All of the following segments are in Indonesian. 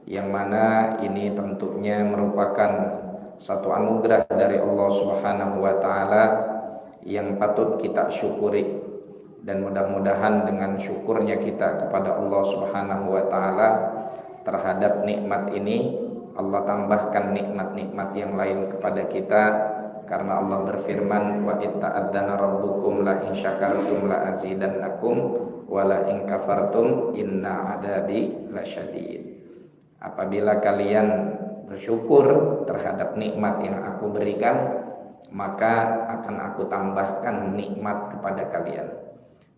yang mana ini tentunya merupakan satu anugerah dari Allah Subhanahu wa taala yang patut kita syukuri, dan mudah-mudahan dengan syukurnya kita kepada Allah Subhanahu wa taala terhadap nikmat ini, Allah tambahkan nikmat-nikmat yang lain kepada kita, karena Allah berfirman, wa itta'adzana rabbukum la in syakartum la azidannakum wa la in kafartum inna adabi lasyadid. Apabila kalian bersyukur terhadap nikmat yang aku berikan, maka akan aku tambahkan nikmat kepada kalian.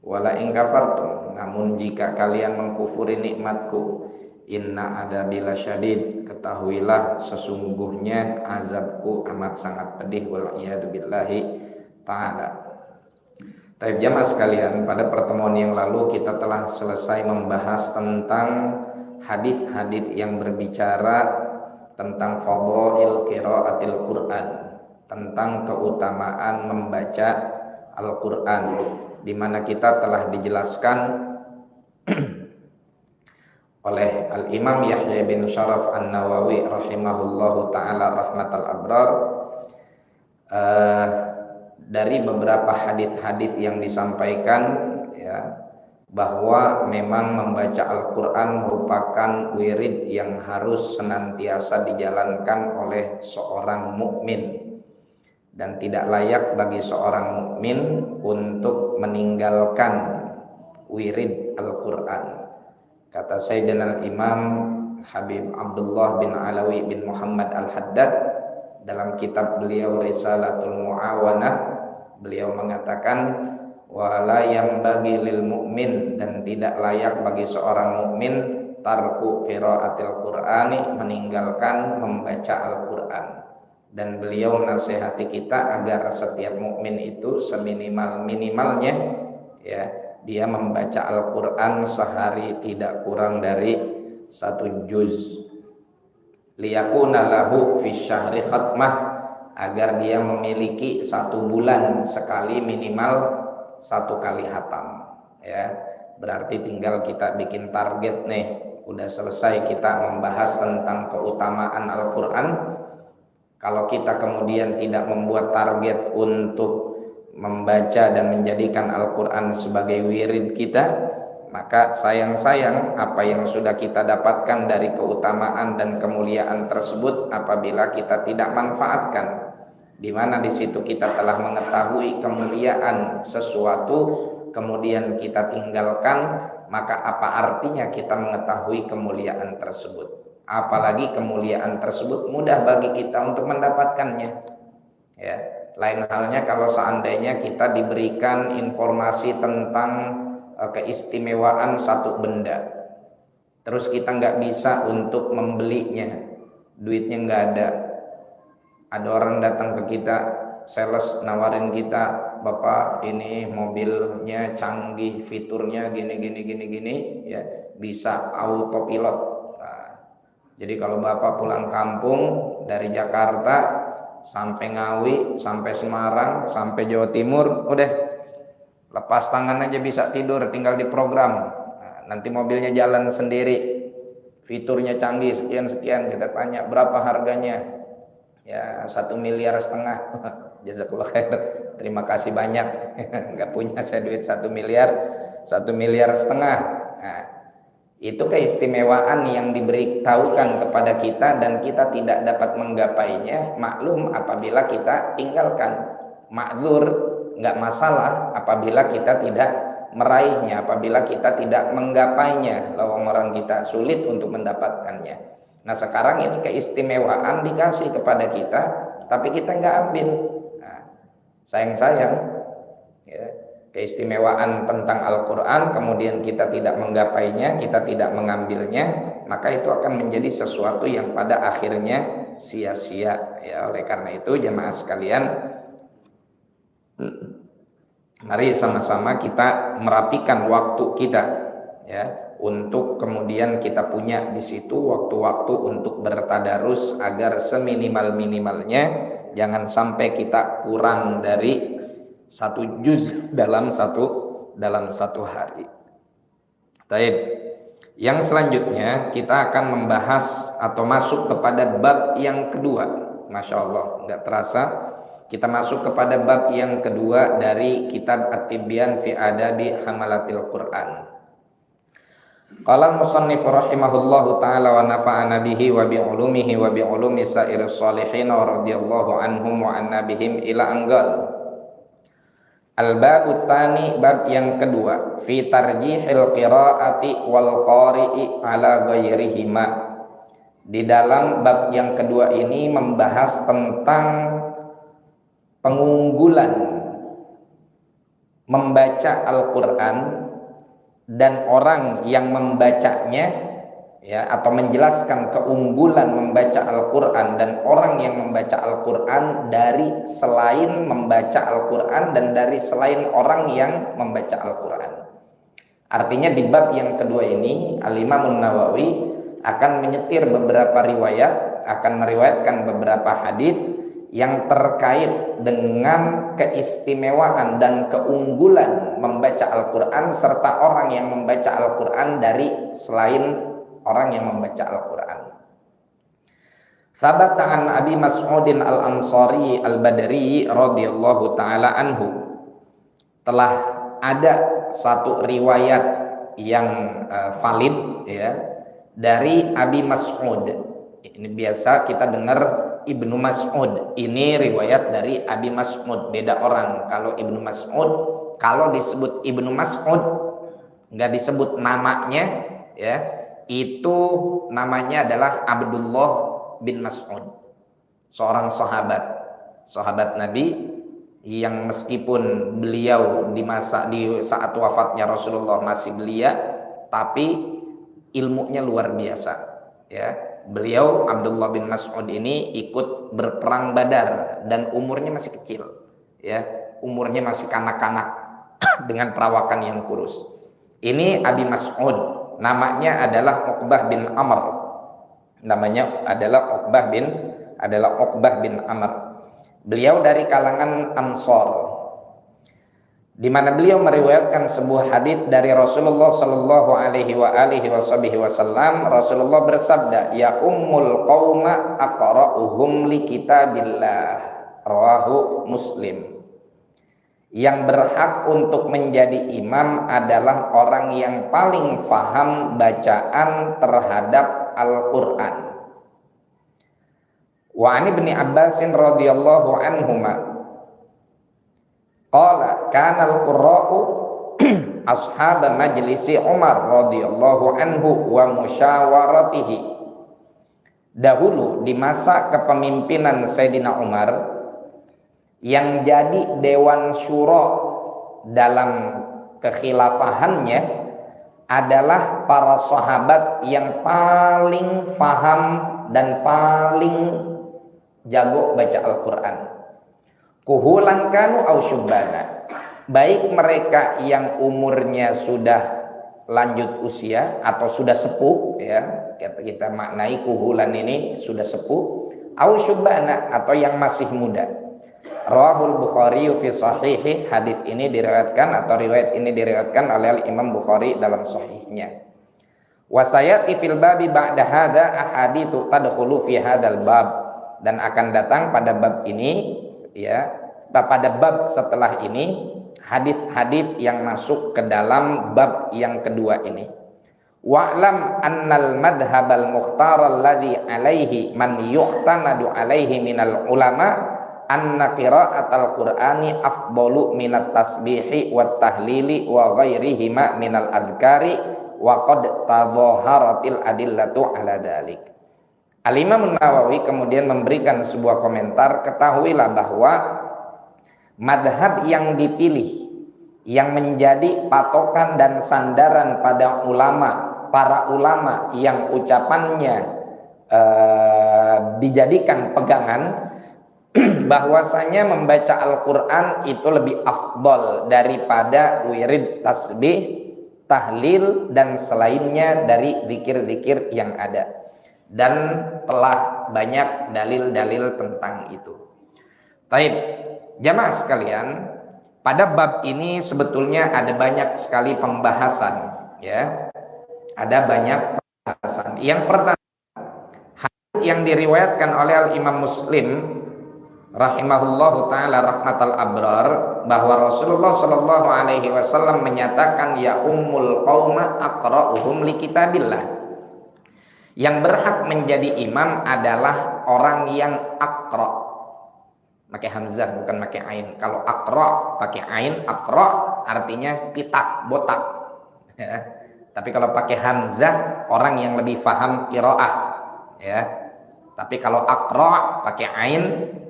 Wala in kafartum, namun jika kalian mengkufuri nikmatku, inna adabi lasyadid, ketahuilah sesungguhnya azabku amat sangat pedih. Wal iyadu billahi ta'ala. Taib jamaah sekalian, pada pertemuan yang lalu kita telah selesai membahas tentang hadis-hadis yang berbicara tentang fadhail qiraatil Quran, tentang keutamaan membaca Al-Quran, di mana kita telah dijelaskan oleh Al-Imam Yahya bin Sharaf An-Nawawi rahimahullahu ta'ala rahmatal abrar, dari beberapa hadis-hadis yang disampaikan, ya, bahwa memang membaca Al-Quran merupakan wirid yang harus senantiasa dijalankan oleh seorang mukmin, dan tidak layak bagi seorang mukmin untuk meninggalkan wirid Al-Quran. Kata Sayyidina Imam Habib Abdullah bin Alawi bin Muhammad Al-Haddad dalam kitab beliau Risalatul Mu'awanah, beliau mengatakan, wala yang bagi lil mu'min, dan tidak layak bagi seorang mukmin tarku qiraatil Qur'ani, meninggalkan membaca Al-Quran. Dan beliau nasihati kita agar setiap mukmin itu seminimal-minimalnya, ya, dia membaca Al-Quran sehari tidak kurang dari 1 juz, liyakuna lahu fi syahri khatmah, agar dia memiliki 1 bulan sekali minimal 1 kali hatam, ya. Berarti tinggal kita bikin target nih, udah selesai kita membahas tentang keutamaan Al-Quran. Kalau kita kemudian tidak membuat target untuk membaca dan menjadikan Al-Quran sebagai wirid kita, maka sayang-sayang apa yang sudah kita dapatkan dari keutamaan dan kemuliaan tersebut apabila kita tidak manfaatkan, di mana di situ kita telah mengetahui kemuliaan sesuatu kemudian kita tinggalkan, maka apa artinya kita mengetahui kemuliaan tersebut, apalagi kemuliaan tersebut mudah bagi kita untuk mendapatkannya, ya. Lain halnya kalau seandainya kita diberikan informasi tentang keistimewaan satu benda, terus kita nggak bisa untuk membelinya, duitnya nggak ada orang datang ke kita, sales nawarin kita, Bapak ini mobilnya canggih, fiturnya gini, ya, bisa autopilot. Nah, jadi kalau Bapak pulang kampung dari Jakarta sampai Ngawi, sampai Semarang, sampai Jawa Timur, udah lepas tangan aja bisa tidur, tinggal diprogram. Nah, nanti mobilnya jalan sendiri, fiturnya canggih, sekian. Kita tanya berapa harganya, ya 1,5 miliar. Jazakallah khair, terima kasih banyak. Nggak punya saya duit 1 miliar, 1,5 miliar. Nah, itu keistimewaan yang diberitahukan kepada kita dan kita tidak dapat menggapainya. Maklum apabila kita tinggalkan, ma'dzur, nggak masalah apabila kita tidak meraihnya, apabila kita tidak menggapainya, lawang orang kita sulit untuk mendapatkannya. Nah, sekarang ini keistimewaan dikasih kepada kita, tapi kita nggak ambil. Nah, sayang-sayang, ya, keistimewaan tentang Al-Quran kemudian kita tidak menggapainya, kita tidak mengambilnya, maka itu akan menjadi sesuatu yang pada akhirnya sia-sia, ya. Oleh karena itu jemaah sekalian, mari sama-sama kita merapikan waktu kita, ya, untuk kemudian kita punya di situ waktu-waktu untuk bertadarus agar seminimal-minimalnya jangan sampai kita kurang dari 1 juz dalam satu hari. Taib. Yang selanjutnya kita akan membahas atau masuk kepada bab yang kedua. Masya Allah, nggak terasa kita masuk kepada bab yang kedua dari kitab At-Tibyan fi Adabi Hamalatil Quran. Qala al-musannif rahimahullahu ta'ala wa nafa'ana bihi wa bi ulumihi wa bi ulumi sa'iris shalihin wa radhiyallahu anhum wa anna bihim ila anggal. Al-babu tsani, bab yang kedua, fi tarjihil qiraati wal qari'i ala ghairihima. Di dalam bab yang kedua ini membahas tentang pengunggulan membaca Al-Qur'an dan orang yang membacanya, ya, atau menjelaskan keunggulan membaca Al-Qur'an dan orang yang membaca Al-Qur'an dari selain membaca Al-Qur'an dan dari selain orang yang membaca Al-Qur'an. Artinya di bab yang kedua ini Al-Imam Nawawi akan menyetir beberapa riwayat, akan meriwayatkan beberapa hadis yang terkait dengan keistimewaan dan keunggulan membaca Al-Qur'an serta orang yang membaca Al-Qur'an dari selain orang yang membaca Al-Qur'an. Sabata an Abi Mas'udin Al-Ansari Al-Badri radhiyallahu taala anhu. Telah ada satu riwayat yang valid, ya, dari Abi Mas'ud. Ini biasa kita dengar Ibnu Mas'ud. Ini riwayat dari Abi Mas'ud, beda orang. Kalau Ibnu Mas'ud, kalau disebut Ibnu Mas'ud nggak disebut namanya, ya, itu namanya adalah Abdullah bin Mas'ud, seorang sahabat Nabi yang meskipun beliau di saat wafatnya Rasulullah masih belia, tapi ilmunya luar biasa, ya. Beliau Abdullah bin Mas'ud ini ikut berperang Badar dan umurnya masih kecil, ya, umurnya masih kanak-kanak dengan perawakan yang kurus. Ini Abi Mas'ud, namanya adalah Uqbah bin Amr. Namanya adalah Uqbah bin Amr. Beliau dari kalangan Ansor, di mana beliau meriwayatkan sebuah hadis dari Rasulullah sallallahu alaihi wasallam. Rasulullah bersabda, "Ya ummul qauma aqra'uhum li kitabillah." Rawahu Muslim. Yang berhak untuk menjadi imam adalah orang yang paling faham bacaan terhadap Al-Qur'an. Wa an Ibnu Abbas radhiyallahu anhuma qala kana al-qurra'u ashab majlisi Umar radhiyallahu anhu wa musyawaratihi. Dahulu di masa kepemimpinan Sayyidina Umar, yang jadi dewan syura dalam kekhilafahannya adalah para sahabat yang paling faham dan paling jago baca Al-Qur'an. Kuhulan kanu au syubbana, baik mereka yang umurnya sudah lanjut usia atau sudah sepuh, ya, kita maknai kuhulan ini sudah sepuh, au syubbana atau yang masih muda. Rawahul Bukhari fi sahihi, hadis ini diriwayatkan atau riwayat ini diriwayatkan oleh Imam Bukhari dalam sahihnya. Wa sayati fil babi ba'da hadza ahaditsu tadkhulu fi hadzal bab, dan akan datang pada bab ini, ya, pada bab setelah ini hadis-hadis yang masuk ke dalam bab yang kedua ini. Wa'lam annal madhhabal mukhtar alladhi alaihi man yu'tamadu alaihi minal ulama anna qira'atal qur'ani afdalu minat tasbihi wat tahlili wa ghairihima minal adhkari wa qad tadhaharatil adillatu ala dhalik. Al-Imam Nawawi kemudian memberikan sebuah komentar, ketahuilah bahwa madhab yang dipilih, yang menjadi patokan dan sandaran pada para ulama yang ucapannya dijadikan pegangan, bahwasanya membaca Al-Qur'an itu lebih afdol daripada wirid, tasbih, tahlil dan selainnya dari zikir-zikir yang ada, dan telah banyak dalil-dalil tentang itu. Taib, jamaah sekalian, pada bab ini sebetulnya ada banyak sekali pembahasan, ya. Ada banyak pembahasan. Yang pertama, hadis yang diriwayatkan oleh Imam Muslim rahimahullahu taala rahmatal abrar, bahwa Rasulullah sallallahu alaihi wasallam menyatakan, ya ummul qauma aqra'uhum li kitabillah. Yang berhak menjadi imam adalah orang yang aqra'. Pakai hamzah bukan pakai ain. Kalau aqra' pakai ain, aqra' artinya pitak, botak. Ya. Tapi kalau pakai hamzah, orang yang lebih faham qiraah, ya. Tapi kalau aqra' pakai ain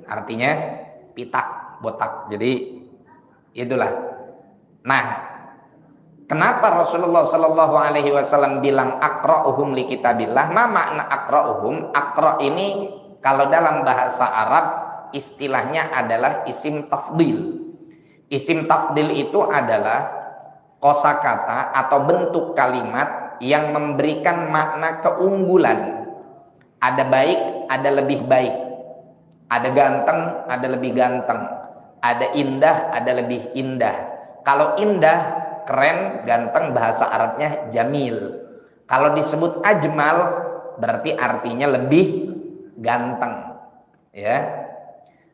artinya pitak, botak. Jadi itulah. Nah, kenapa Rasulullah Shallallahu Alaihi Wasallam bilang aqra'uhum li kitabillah? Ma makna aqra'uhum? Aqra' ini kalau dalam bahasa Arab istilahnya adalah isim tafdil. Isim tafdil itu adalah kosakata atau bentuk kalimat yang memberikan makna keunggulan. Ada baik, ada lebih baik. Ada ganteng, ada lebih ganteng. Ada indah, ada lebih indah. Kalau indah, keren, ganteng, bahasa Arabnya jamil. Kalau disebut ajmal, berarti artinya lebih ganteng. Ya.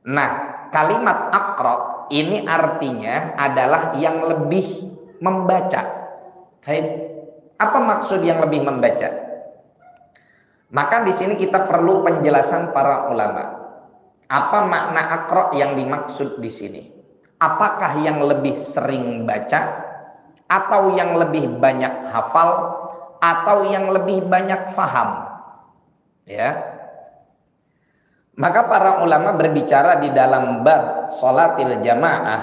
Nah, kalimat aqra ini artinya adalah yang lebih membaca. Apa maksud yang lebih membaca? Maka di sini kita perlu penjelasan para ulama. Apa makna aqra yang dimaksud di sini? Apakah yang lebih sering baca, atau yang lebih banyak hafal, atau yang lebih banyak faham? Ya. Maka para ulama berbicara di dalam bab sholatil jamaah,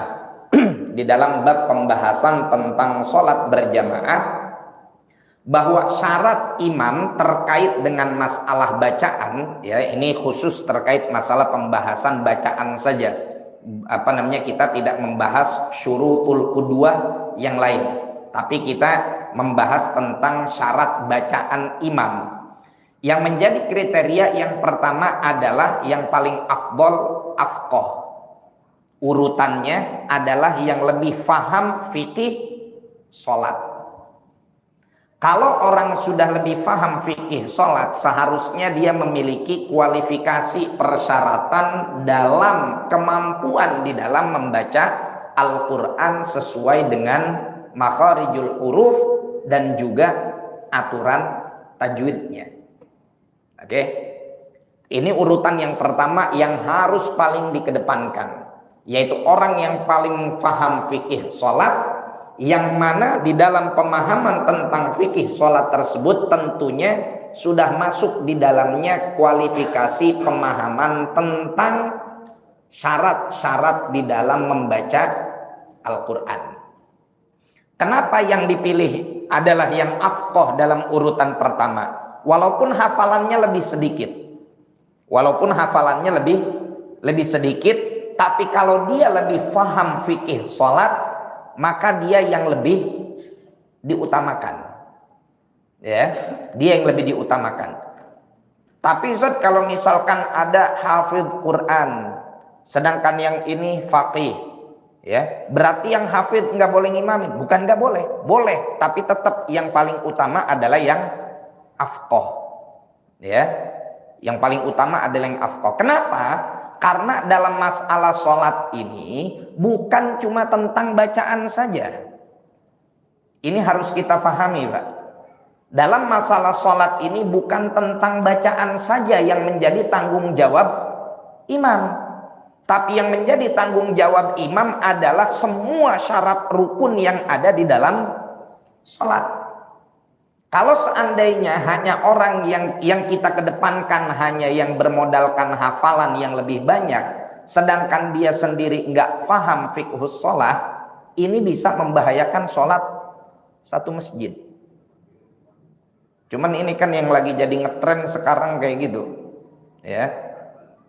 di dalam bab pembahasan tentang sholat berjamaah, bahwa syarat imam terkait dengan masalah bacaan, ya ini khusus terkait masalah pembahasan bacaan saja. Kita tidak membahas syurutul qudwah yang lain, tapi kita membahas tentang syarat bacaan imam. Yang menjadi kriteria yang pertama adalah yang paling afdol, afqoh. Urutannya adalah yang lebih faham fikih sholat. Kalau orang sudah lebih faham fikih sholat, seharusnya dia memiliki kualifikasi persyaratan dalam kemampuan di dalam membaca Al-Quran sesuai dengan makharijul huruf dan juga aturan tajwidnya. Oke, ini urutan yang pertama yang harus paling dikedepankan, yaitu orang yang paling faham fikih sholat, yang mana di dalam pemahaman tentang fikih sholat tersebut tentunya sudah masuk di dalamnya kualifikasi pemahaman tentang syarat-syarat di dalam membaca Al-Quran. Kenapa yang dipilih adalah yang afqoh dalam urutan pertama? Walaupun hafalannya lebih sedikit, lebih sedikit, tapi kalau dia lebih faham fikih sholat, maka dia yang lebih diutamakan. Ya, dia yang lebih diutamakan. Tapi Ustaz, kalau misalkan ada hafidh Quran, sedangkan yang ini faqih, ya, berarti yang hafidh nggak boleh ngimamin? Bukan nggak boleh, boleh, tapi tetap yang paling utama adalah yang afqoh, ya, yang paling utama adalah yang afqoh. Kenapa? Karena dalam masalah sholat ini bukan cuma tentang bacaan saja. Ini harus kita pahami, Pak. Dalam masalah sholat ini bukan tentang bacaan saja yang menjadi tanggung jawab imam, tapi yang menjadi tanggung jawab imam adalah semua syarat rukun yang ada di dalam sholat. Kalau seandainya hanya orang yang kita kedepankan hanya yang bermodalkan hafalan yang lebih banyak, sedangkan dia sendiri nggak paham fiqhus sholat, ini bisa membahayakan sholat satu masjid. Cuman ini kan yang lagi jadi ngetren sekarang kayak gitu, ya,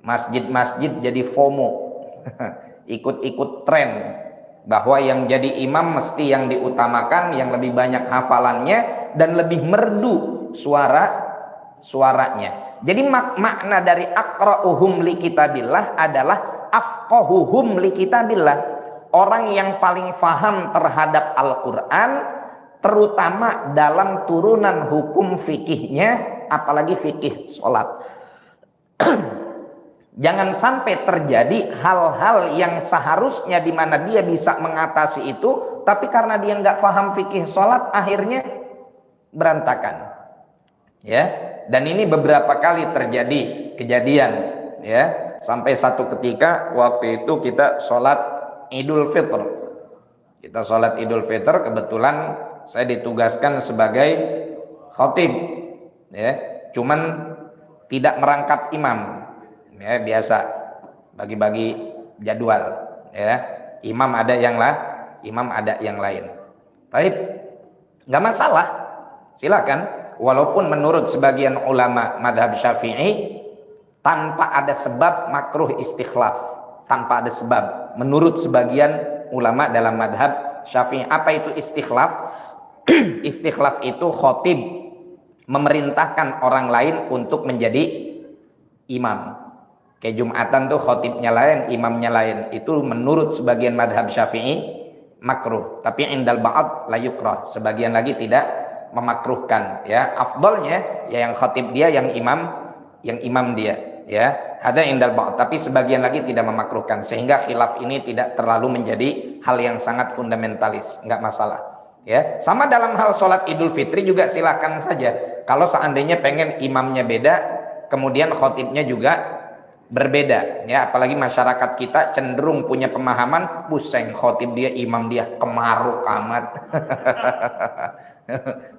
masjid-masjid jadi FOMO, ikut-ikut tren. Bahwa yang jadi imam mesti yang diutamakan, yang lebih banyak hafalannya dan lebih merdu suaranya. Jadi makna dari aqra'uhum li kitabillah adalah afqahuhum li kitabillah. Orang yang paling faham terhadap Al-Quran, terutama dalam turunan hukum fikihnya, apalagi fikih sholat. Jangan sampai terjadi hal-hal yang seharusnya di mana dia bisa mengatasi itu, tapi karena dia nggak paham fikih sholat, akhirnya berantakan. Ya, dan ini beberapa kali terjadi kejadian. Ya, sampai satu ketika waktu itu kita sholat Idul Fitr. Kita sholat Idul Fitr, kebetulan saya ditugaskan sebagai khatib. Ya, cuman tidak merangkap imam. Ya, biasa bagi-bagi jadwal. Ya, imam ada yang lain. Tapi nggak masalah, silakan. Walaupun menurut sebagian ulama madhab Syafi'i, tanpa ada sebab makruh istikhlaf, tanpa ada sebab. Menurut sebagian ulama dalam madhab Syafi'i, apa itu istikhlaf? Istikhlaf itu khatib memerintahkan orang lain untuk menjadi imam. Kayak Jumatan tuh khatibnya lain, imamnya lain. Itu menurut sebagian madhab Syafi'i makruh, tapi indal ba'd la yukrah. Sebagian lagi tidak memakruhkan. Ya, afdalnya ya yang khatib dia, yang imam dia. Ya, ada indal ba'd, tapi sebagian lagi tidak memakruhkan, sehingga khilaf ini tidak terlalu menjadi hal yang sangat fundamentalis, nggak masalah. Ya, sama dalam hal sholat Idul Fitri juga silakan saja. Kalau seandainya pengen imamnya beda, kemudian khatibnya juga berbeda, ya, apalagi masyarakat kita cenderung punya pemahaman pusing, khatib dia, imam dia, kemaruk amat.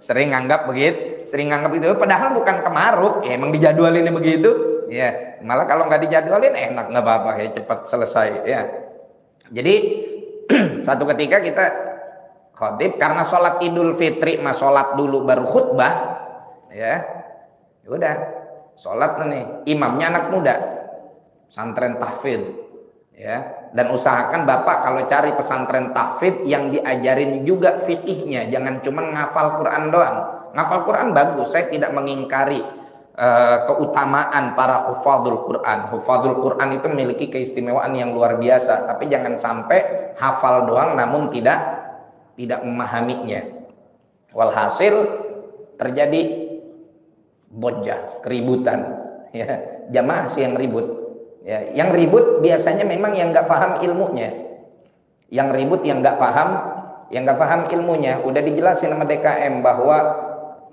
sering nganggap itu, padahal bukan kemaruk, ya emang dijadwalinnya begitu. Ya, malah kalau nggak dijadwalin enak, nggak apa-apa, ya cepat selesai. Ya, jadi satu ketika kita khatib karena sholat Idul Fitri, sholat dulu baru khutbah. Ya, udah sholat nih, imamnya anak muda, pesantren tahfidz. Ya, dan usahakan Bapak kalau cari pesantren tahfidz yang diajarin juga fikihnya, jangan cuma ngafal Quran doang. Ngafal Quran bagus, saya tidak mengingkari keutamaan para hufadzul Quran. Hufadzul Quran itu memiliki keistimewaan yang luar biasa, tapi jangan sampai hafal doang namun tidak memahaminya. Walhasil terjadi bojah, keributan. Ya, jamaah sih yang ribut. Ya, yang ribut biasanya memang yang nggak paham ilmunya. Yang ribut yang nggak paham ilmunya. Udah dijelasin sama DKM bahwa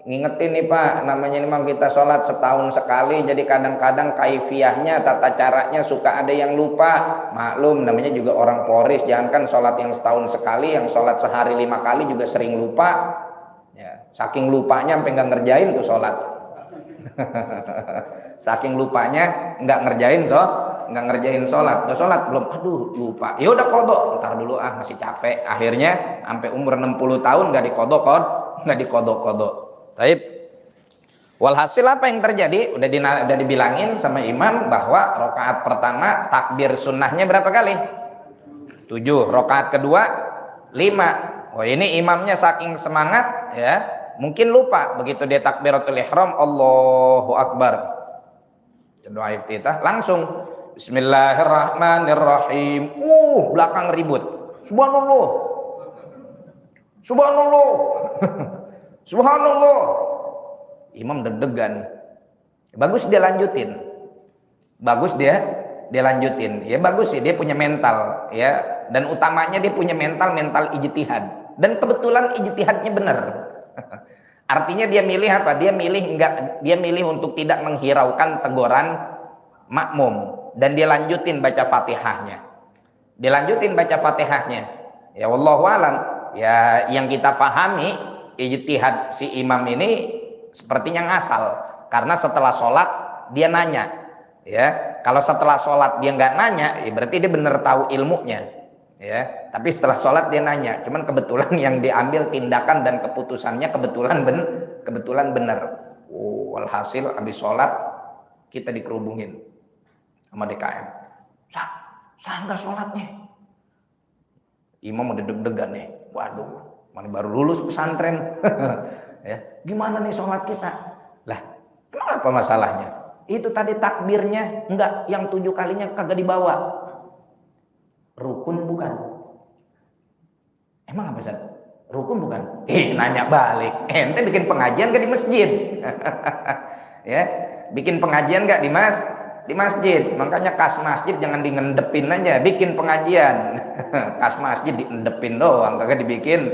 ngingetin nih Pak, namanya memang kita sholat setahun sekali, jadi kadang-kadang kaifiyahnya, tata caranya suka ada yang lupa. Maklum, namanya juga orang Polri, jangankan sholat yang setahun sekali, yang sholat sehari 5 kali juga sering lupa. Ya, saking lupanya sampai nggak ngerjain tuh sholat. Saking lupanya nggak ngerjain sholat. Udah sholat belum, aduh lupa, ya udah kodok, ntar dulu masih capek. Akhirnya sampai umur 60 tahun nggak dikodok. Taib. Walhasil apa yang terjadi? Udah dibilangin sama imam bahwa rakaat pertama takbir sunnahnya berapa kali? 7. Rakaat kedua 5. Oh, ini imamnya saking semangat, ya, mungkin lupa begitu dia takbiratul ihram, Allahu Akbar. Doa iftitah langsung Bismillahirrahmanirrahim. Belakang ribut. Subhanallah. Imam deg-degan. Bagus dia lanjutin. Ya bagus sih, dia punya mental, ya. Dan utamanya dia punya mental ijtihad. Dan kebetulan ijtihadnya benar. Artinya dia milih apa? Dia milih untuk tidak menghiraukan teguran makmum, dan dia lanjutin baca Fatihahnya. Ya wallahu alam. Ya yang kita pahami ijtihad si imam ini sepertinya ngasal, karena setelah sholat dia nanya. Ya, kalau setelah sholat dia nggak nanya, ya berarti dia benar tahu ilmunya. Ya, tapi setelah sholat dia nanya. Cuman kebetulan yang diambil tindakan dan keputusannya kebetulan benar. Walhasil habis sholat kita dikerubungin sama DKM. Sah nggak sholatnya? Imam udah deg-degan nih. Waduh, mana baru lulus pesantren. Ya, gimana nih sholat kita? Lah, emang apa masalahnya? Itu tadi takbirnya enggak, yang 7 kalinya kagak dibawa. Rukun bukan? Emang apa Ustaz? Rukun bukan? Nanya balik. Ente bikin pengajian gak di masjid? Ya, bikin pengajian gak di masjid? Makanya kas masjid jangan dingendepin aja, bikin pengajian. Kas masjid diendepin doang, kagak dibikin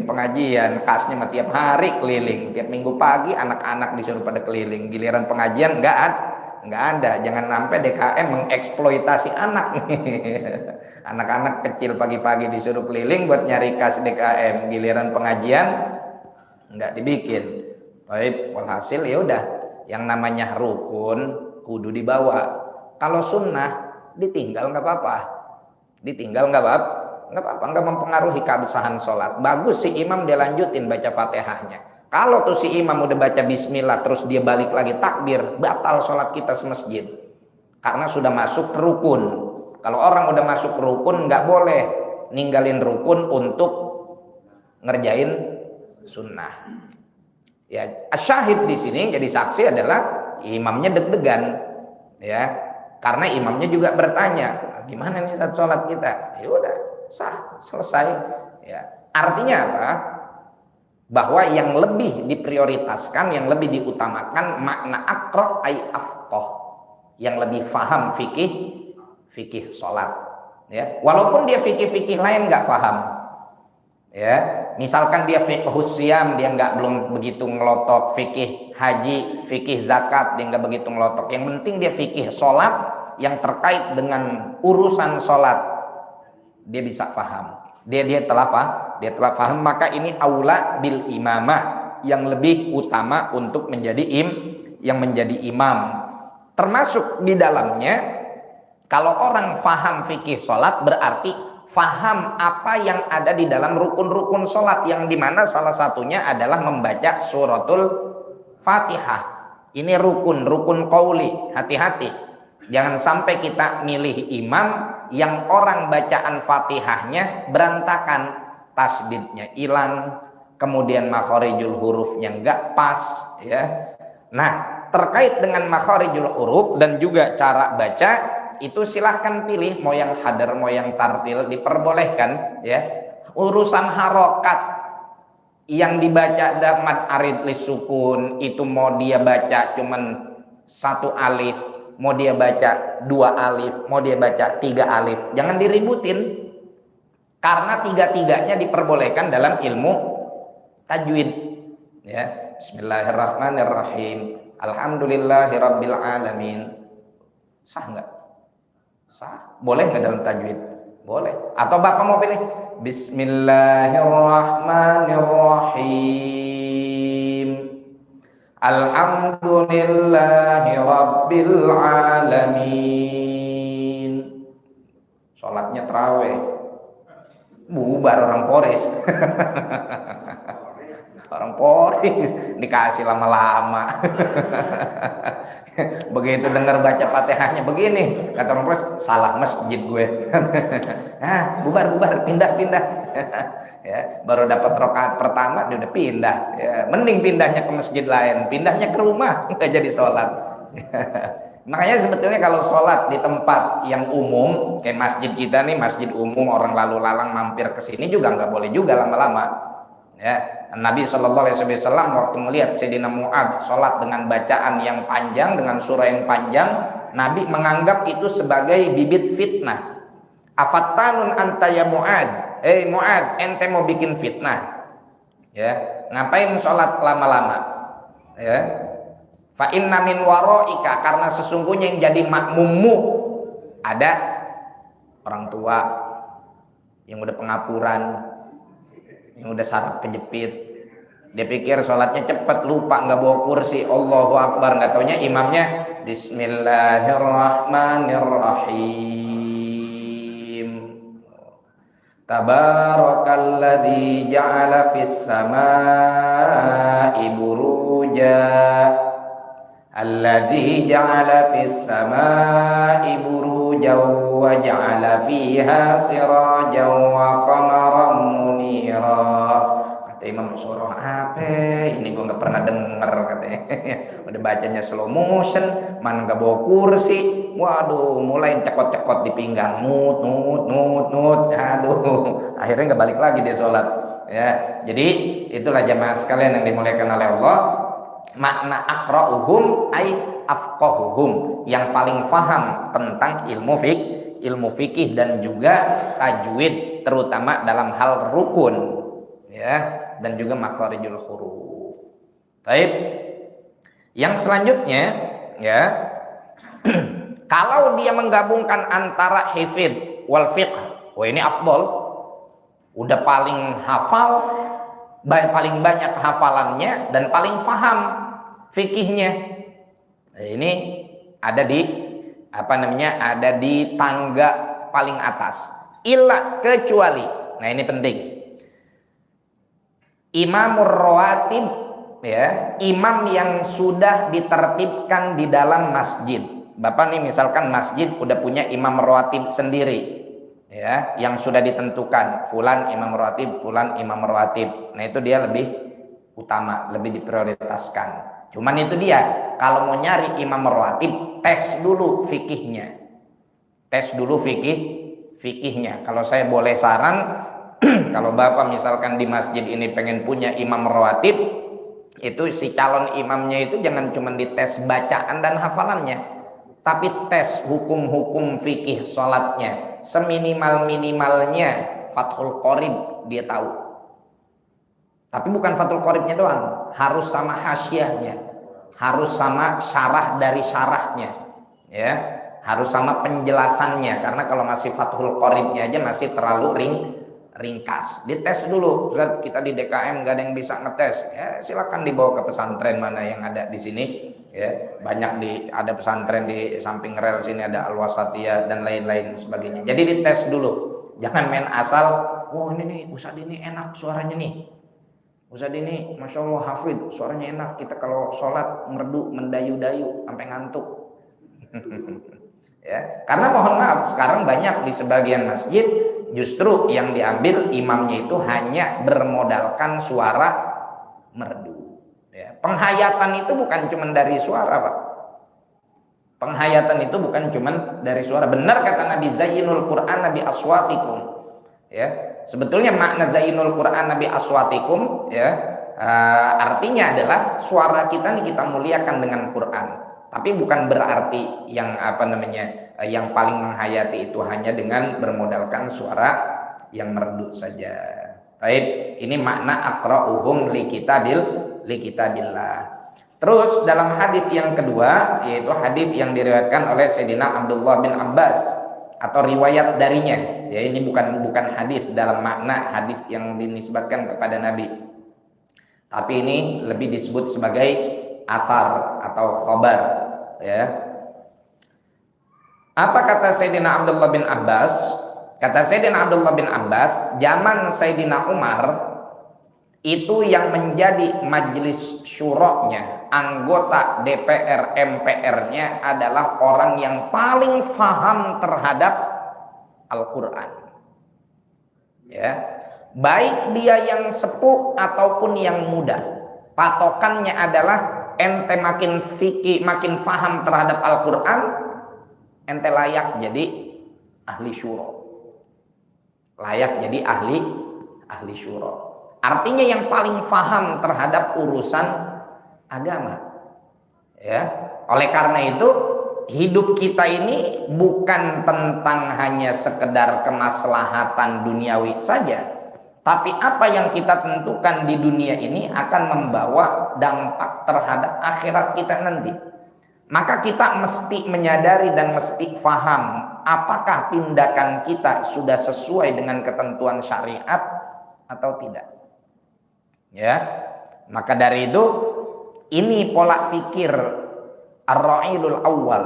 pengajian. Kasnya mah tiap hari keliling, tiap minggu pagi anak-anak disuruh pada keliling. Giliran pengajian nggak ada. Jangan sampai DKM mengeksploitasi anak. Anak-anak kecil pagi-pagi disuruh keliling buat nyari kas DKM, giliran pengajian nggak dibikin. Baik, walhasil ya udah, yang namanya rukun kudu dibawa. Kalau sunnah ditinggal nggak apa-apa, nggak mempengaruhi keabsahan sholat. Bagus si imam dia lanjutin baca fatihahnya. Kalau tuh si imam udah baca bismillah terus dia balik lagi takbir, batal sholat kita semasjid karena sudah masuk rukun. Kalau orang udah masuk rukun nggak boleh ninggalin rukun untuk ngerjain sunnah. Ya, asyahid di sini jadi saksi adalah imamnya deg-degan, ya, karena imamnya juga bertanya, gimana nih saat sholat kita? Ya udah, sah, selesai. Ya, artinya apa? Bahwa yang lebih diprioritaskan, yang lebih diutamakan makna aqra ay afqah, yang lebih faham fikih sholat, ya, walaupun dia fikih lain nggak faham, ya, misalkan dia fiqhus siyam dia belum begitu ngelotok, fikih haji, fikih zakat dia nggak begitu ngelotok, yang penting dia fikih sholat yang terkait dengan urusan sholat dia bisa faham, dia telah faham, maka ini aula bil imamah, yang lebih utama untuk menjadi imam. Termasuk di dalamnya, kalau orang faham fikih sholat berarti faham apa yang ada di dalam rukun-rukun sholat, yang dimana salah satunya adalah membaca suratul Fatihah. Ini rukun qauli, hati-hati. Jangan sampai kita milih imam yang orang bacaan Fatihahnya berantakan, tasdidnya hilang, kemudian makharijul hurufnya nggak pas, ya. Nah, terkait dengan makharijul huruf dan juga cara baca, itu silahkan pilih, mau yang hadar mau yang tartil diperbolehkan, ya. Urusan harokat yang dibaca damat arid lisukun itu mau dia baca cuman 1 alif, mau dia baca 2 alif, mau dia baca 3 alif, jangan diributin, karena 3-tiganya diperbolehkan dalam ilmu tajwid, ya. Bismillahirrahmanirrahim, alhamdulillahirabbil alamin. Sah nggak? Sah. Boleh nggak dalam tajwid? Boleh. Atau bapak mau pilih Bismillahirrahmanirrahim, alhamdulillahirabbil alamin. Sholatnya tarawih, bubar orang Polres. Orang Polres dikasih lama-lama. Begitu dengar baca Fatihahnya begini, kata orang Polres, salah masjid gue. bubar, pindah. Ya, baru dapat rakaat pertama dia udah pindah. Ya, mending pindahnya ke masjid lain, pindahnya ke rumah nggak jadi sholat. Makanya sebetulnya kalau sholat di tempat yang umum kayak masjid kita nih, masjid umum, orang lalu lalang mampir ke sini juga nggak boleh juga lama-lama. Ya, Nabi Shallallahu Alaihi Wasallam waktu melihat Sayyidina Mu'ad sholat dengan bacaan yang panjang, dengan surah yang panjang, Nabi menganggap itu sebagai bibit fitnah. Afattanun anta ya Mu'ad, Mu'ad, ente mau bikin fitnah, ya, ngapain sholat lama-lama, ya. Fa inna min waraika, karena sesungguhnya yang jadi makmummu ada orang tua yang udah pengapuran, yang udah saraf kejepit, dia pikir sholatnya cepat, lupa nggak bawa kursi, Allahu Akbar, nggak taunya imamnya Bismillahirrahmanirrahim, Tabarakalladzi ja'ala fis samaa'i buruja, alladzi ja'ala fis samaa'i burujan wa ja'ala fiha sirajan wa qamaran munira. Kata imam, surah apa ini, gue nggak pernah denger, katanya. Udah bacanya slow motion, mana nggak bawa kursi, waduh, mulai cekot-cekot di pinggang, nut, aduh, akhirnya nggak balik lagi dia sholat. Ya, jadi itulah jamaah sekalian yang dimuliakan oleh Allah. Makna aqra'uhum ay afqahuhum, yang paling faham tentang ilmu fikih dan juga tajwid, terutama dalam hal rukun, ya, dan juga makharijul huruf. Baik. Yang selanjutnya, ya, kalau dia menggabungkan antara hifdz wal fiqh, wah ini afdol, udah paling hafal, paling banyak hafalannya dan paling faham fikihnya. Nah, ini ada di ada di tangga paling atas. Illa, kecuali, nah ini penting, imamur rawatib, ya, imam yang sudah ditertibkan di dalam masjid. Bapak nih misalkan masjid udah punya imam rawatib sendiri, ya, yang sudah ditentukan, fulan imam rawatib, fulan imam rawatib. Nah itu dia lebih utama, lebih diprioritaskan. Cuman itu dia, kalau mau nyari imam rawatib, tes dulu fikihnya. Tes dulu fikihnya. Kalau saya boleh saran, kalau Bapak misalkan di masjid ini pengen punya imam rawatib, itu si calon imamnya itu jangan cuma dites bacaan dan hafalannya, tapi tes hukum-hukum fikih sholatnya. Seminimal-minimalnya Fathul Qorib dia tahu. Tapi bukan Fathul Qoribnya doang, harus sama hasyahnya, harus sama syarah dari syarahnya, ya, harus sama penjelasannya. Karena kalau masih Fathul Qoribnya aja masih terlalu ringkas. Dites dulu. Ustaz, kita di DKM gak ada yang bisa ngetes. Ya, silakan dibawa ke pesantren mana yang ada di sini. Ya, banyak ada pesantren di samping rel sini, ada Al-Wasatiyah dan lain-lain sebagainya. Jadi dites dulu. Jangan main asal, "Oh, ini nih Ustaz ini enak suaranya nih. Ustaz ini Masya Allah hafid, suaranya enak. Kita kalau sholat merdu, mendayu-dayu sampai ngantuk." Ya, karena mohon maaf sekarang banyak di sebagian masjid justru yang diambil imamnya itu hanya bermodalkan suara merdu. Ya, penghayatan itu bukan cuma dari suara, Pak. Penghayatan itu bukan cuma dari suara. Benar kata Nabi, zayyinul Qur'an nabi aswatikum. Ya, sebetulnya makna zayyinul Qur'an nabi aswatikum, ya, artinya adalah suara kita nih kita muliakan dengan Quran. Tapi bukan berarti yang yang paling menghayati itu hanya dengan bermodalkan suara yang merdu saja. Baik, ini makna aqra'uhum li kitabillah. Terus dalam hadis yang kedua, yaitu hadis yang diriwayatkan oleh Sayyidina Abdullah bin Abbas atau riwayat darinya. Ya, ini bukan hadis dalam makna hadis yang dinisbatkan kepada Nabi. Tapi ini lebih disebut sebagai athar atau khabar, ya. Apa kata Sayyidina Abdullah bin Abbas? Kata Sayyidina Abdullah bin Abbas, zaman Sayyidina Umar itu yang menjadi majelis syuroknya, anggota DPR MPR-nya adalah orang yang paling faham terhadap Al-Quran. Ya, baik dia yang sepuh ataupun yang muda, patokannya adalah ente makin fikih, makin faham terhadap Al-Quran, ente layak jadi ahli syuro. Layak jadi ahli syuro. Artinya yang paling faham terhadap urusan agama. Ya, oleh karena itu hidup kita ini bukan tentang hanya sekedar kemaslahatan duniawi saja, tapi apa yang kita tentukan di dunia ini akan membawa dampak terhadap akhirat kita nanti. Maka kita mesti menyadari dan mesti faham apakah tindakan kita sudah sesuai dengan ketentuan syariat atau tidak. Ya, maka dari itu ini pola pikir ar-ra'ilul awal,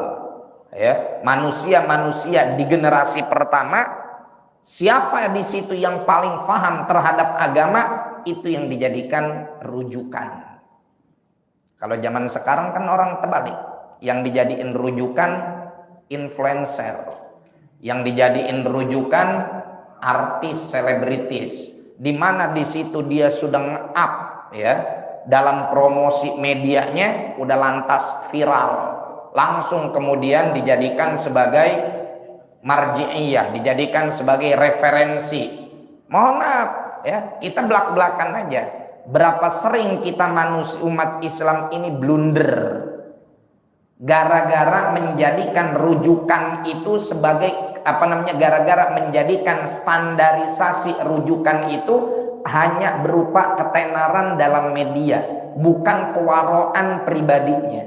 ya, manusia di generasi pertama, siapa di situ yang paling faham terhadap agama, itu yang dijadikan rujukan. Kalau zaman sekarang kan orang terbalik, yang dijadiin rujukan influencer, yang dijadiin rujukan artis selebritis, di mana di situ dia sudah nge-up, ya, dalam promosi medianya udah lantas viral, langsung kemudian dijadikan sebagai marji'iyah, dijadikan sebagai referensi. Mohon maaf, ya, kita belak-belakan aja. Berapa sering kita manusia umat Islam ini blunder gara-gara menjadikan rujukan itu sebagai gara-gara menjadikan standarisasi rujukan itu hanya berupa ketenaran dalam media, bukan kewaraan pribadinya,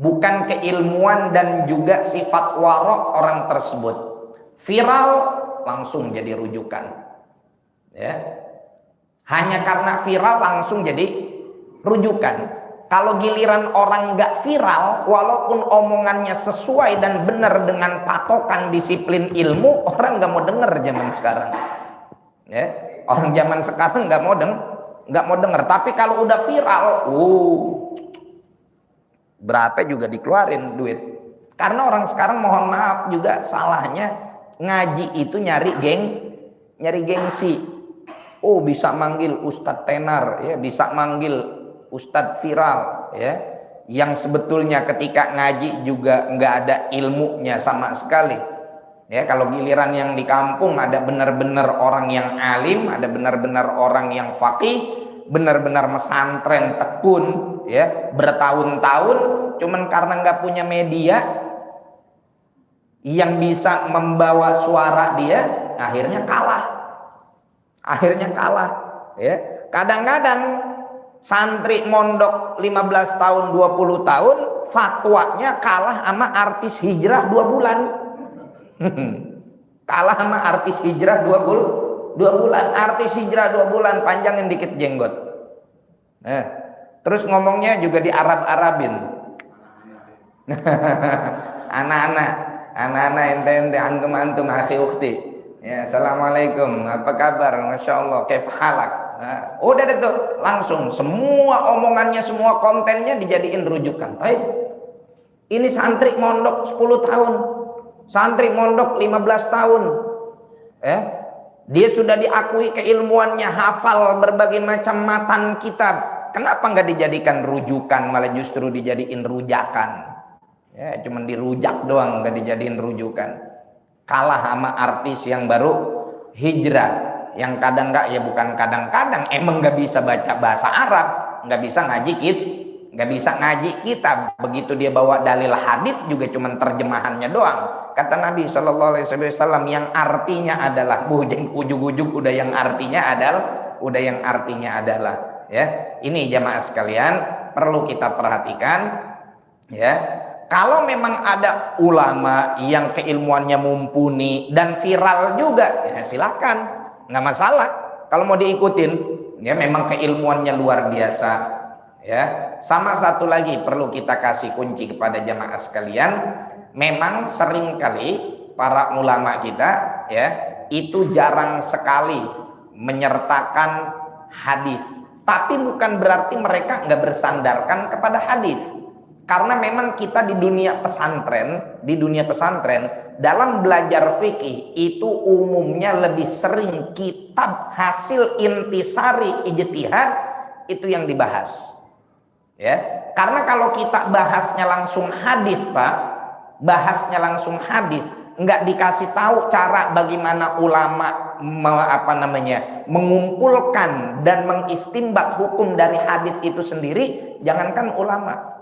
bukan keilmuan dan juga sifat warok orang tersebut. Viral langsung jadi rujukan, ya. Hanya karena viral langsung jadi rujukan. Kalau giliran orang nggak viral, walaupun omongannya sesuai dan benar dengan patokan disiplin ilmu, orang nggak mau denger zaman sekarang. Ya, orang zaman sekarang nggak mau denger. Tapi kalau udah viral, berapa juga dikeluarin duit. Karena orang sekarang mohon maaf juga salahnya ngaji itu nyari gengsi. Oh, bisa manggil Ustadz tenar, ya, bisa manggil Ustadz viral, ya, yang sebetulnya ketika ngaji juga nggak ada ilmunya sama sekali. Ya, kalau giliran yang di kampung ada benar-benar orang yang alim, ada benar-benar orang yang faqih, benar-benar mesantren tekun, ya, bertahun-tahun, cuman karena nggak punya media yang bisa membawa suara dia, akhirnya kalah, ya. Kadang-kadang santri mondok 15 tahun 20 tahun fatwanya kalah sama artis hijrah 2 bulan. Kalah sama artis hijrah 2 bulan. Artis hijrah 2 bulan panjangin dikit jenggot, terus ngomongnya juga di Arab-Arabin. anak-anak ente antum akhi ukhti. Ya, assalamualaikum, apa kabar? Masya Allah, kaif halak. Nah, udah deh tuh, langsung semua omongannya, semua kontennya dijadiin rujukan. Baik, ini santri mondok 10 tahun, santri mondok 15 tahun, dia sudah diakui keilmuannya, hafal berbagai macam matan kitab. Kenapa nggak dijadikan rujukan, malah justru dijadiin rujakan? Ya, cuman dirujak doang, nggak dijadiin rujukan. Kalah sama artis yang baru hijrah, yang kadang nggak, ya bukan kadang-kadang, emang nggak bisa baca bahasa Arab, nggak bisa ngaji kitab. Begitu dia bawa dalil hadis juga cuman terjemahannya doang. Kata Nabi Shallallahu Alaihi Wasallam yang artinya adalah ujug-ujug udah yang artinya adalah, ya. Ini jamaah sekalian perlu kita perhatikan, ya. Kalau memang ada ulama yang keilmuannya mumpuni dan viral juga, ya silakan, nggak masalah. Kalau mau diikutin, ya memang keilmuannya luar biasa, ya. Sama satu lagi perlu kita kasih kunci kepada jamaah sekalian, memang seringkali para ulama kita, ya, itu jarang sekali menyertakan hadis. Tapi bukan berarti mereka nggak bersandarkan kepada hadis. Karena memang kita di dunia pesantren dalam belajar fikih itu umumnya lebih sering kitab hasil intisari ijtihad itu yang dibahas, ya. Karena kalau kita bahasnya langsung hadis, Pak, nggak dikasih tahu cara bagaimana ulama mengumpulkan dan mengistinbat hukum dari hadis itu sendiri. Jangankan ulama,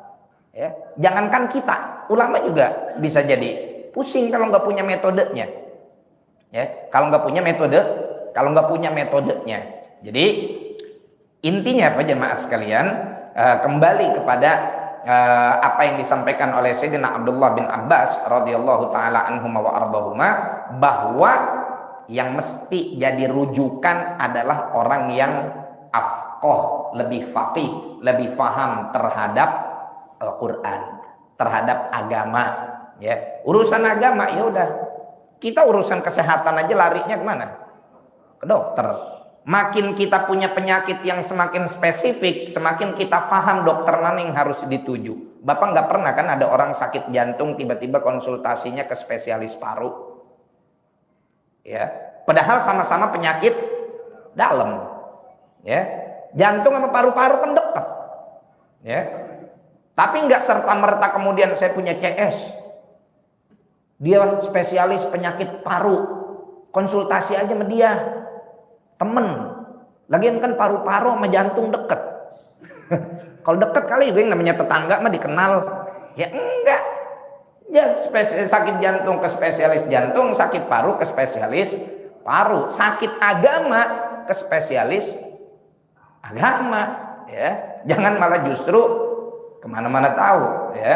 ya, jangankan kita, ulama juga bisa jadi pusing kalau nggak punya metodenya, ya. Kalau nggak punya metodenya. Jadi intinya apa jemaah sekalian, kembali kepada apa yang disampaikan oleh Sayyidina Abdullah bin Abbas radhiyallahu taala anhuma wa ardahuma, bahwa yang mesti jadi rujukan adalah orang yang afqah, lebih faqih, lebih faham terhadap Al-Quran, terhadap agama, ya. Urusan agama ya udah, kita urusan kesehatan aja larinya kemana? Ke dokter. Makin kita punya penyakit yang semakin spesifik, semakin kita paham dokter mana yang harus dituju. Bapak nggak pernah kan ada orang sakit jantung tiba-tiba konsultasinya ke spesialis paru, ya. Padahal sama-sama penyakit dalam, ya. Jantung sama paru-paru kan dekat, ya. Tapi nggak serta-merta kemudian saya punya CS, dia spesialis penyakit paru, konsultasi aja sama dia. Temen. Lagian kan paru-paru sama jantung deket. Kalau deket kali juga yang namanya tetangga mah dikenal. Ya enggak. Ya sakit jantung ke spesialis jantung, sakit paru ke spesialis paru, sakit agama ke spesialis agama, ya. Jangan malah justru kemana-mana tahu, ya.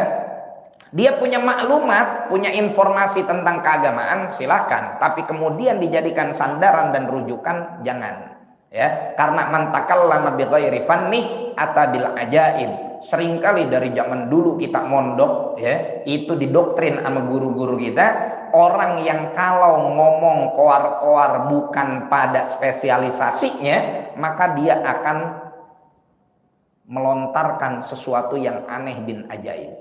Dia punya maklumat, punya informasi tentang keagamaan, silakan. Tapi kemudian dijadikan sandaran dan rujukan, jangan. Ya, karena man takallama bi ghairi fanni ata bil ajaib. Seringkali dari zaman dulu kita mondok, ya, itu didoktrin sama guru-guru kita, orang yang kalau ngomong koar-koar bukan pada spesialisasinya, maka dia akan melontarkan sesuatu yang aneh bin ajaib.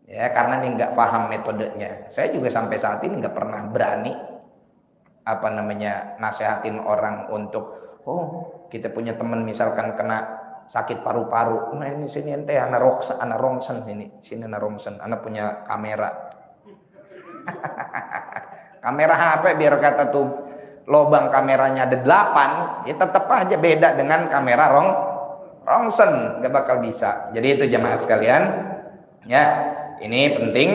Ya, karena dia nggak paham metodenya. Saya juga sampai saat ini nggak pernah berani nasehatin orang untuk, oh kita punya teman misalkan kena sakit paru-paru, ini sini ente anak rongsen sini anak rongsen, anak punya kamera. Kamera HP biar kata tuh lobang kameranya ada 8, ya tetap aja beda dengan kamera rongsen, gak bakal bisa. Jadi itu jamaah sekalian, ya ini penting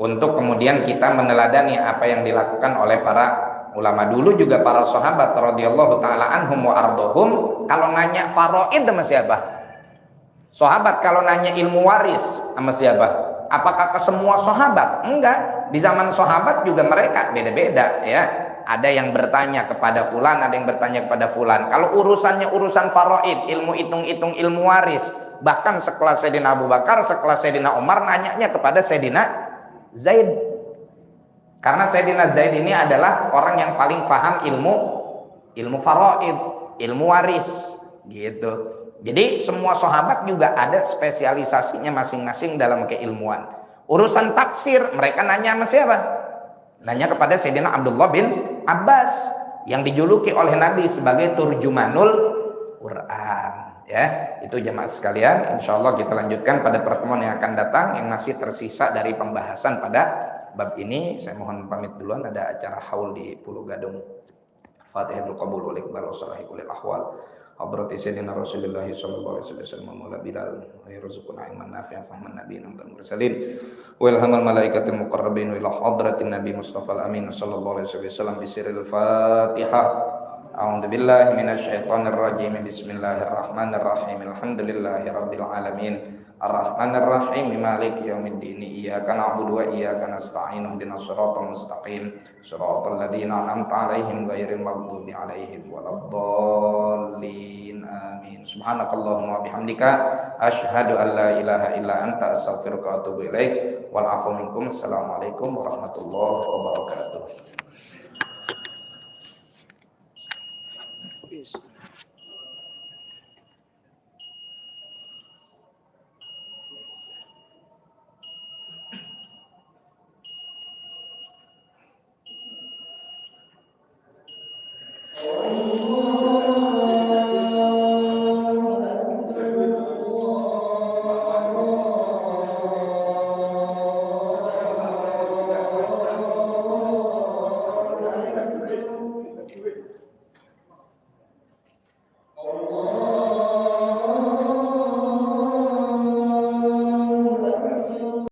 untuk kemudian kita meneladani apa yang dilakukan oleh para ulama. Dulu juga para sahabat radhiyallahu taala anhum wa ardhahum, kalau nanya faraid sama siapa? Sahabat kalau nanya ilmu waris sama siapa? Apakah ke semua sahabat? Enggak. Di zaman sahabat juga mereka beda-beda, ya. Ada yang bertanya kepada fulan, ada yang bertanya kepada fulan. Kalau urusannya urusan faraid, ilmu hitung-hitung, ilmu waris, bahkan sekelas Sayyidina Abu Bakar, sekelas Sayyidina Umar nanyanya kepada Sayyidina Zaid. Karena Sayyidina Zaid ini adalah orang yang paling paham ilmu faraid, ilmu waris, gitu. Jadi semua sahabat juga ada spesialisasinya masing-masing dalam keilmuan. Urusan tafsir mereka nanya sama siapa? Nanya kepada Sayyidina Abdullah bin Abbas yang dijuluki oleh Nabi sebagai turjumanul Quran. Ya, itu jemaah sekalian. Insyaallah kita lanjutkan pada pertemuan yang akan datang yang masih tersisa dari pembahasan pada bab ini. Saya mohon pamit duluan, ada acara haul di Pulau Gadung. Fatihul qabul wal iqbal wassalahul ahwal. Hadrati Sayyidina Rasulullah sallallahu alaihi wasallam maula bilal wa yarzuquna ilman nafi'an fahman nabiyyin wa mursalin wa ilhamal malaikatil muqarrabin wa ila hadratin nabi Mustafa al-amin sallallahu alaihi wasallam bisiril Fatihah. A'udzu billahi minasyaitonir rajim. Bismillahirrahmanirrahim. Alhamdulillahi rabbil alamin. Ar-Rahmanir Rahim. Maliki yaumiddin. Iyyaka na'budu wa iyyaka nasta'in. Ihdinas siratal mustaqim. Siratal ladzina an'amta 'alaihim ghairil maghdubi 'alaihim waladdallin. Amin. Subhanakallahumma wa bihamdika asyhadu an la ilaha illa anta astaghfiruka wa atubu ilaik. Wal 'afwu minkum. Assalamualaikum warahmatullahi wabarakatuh.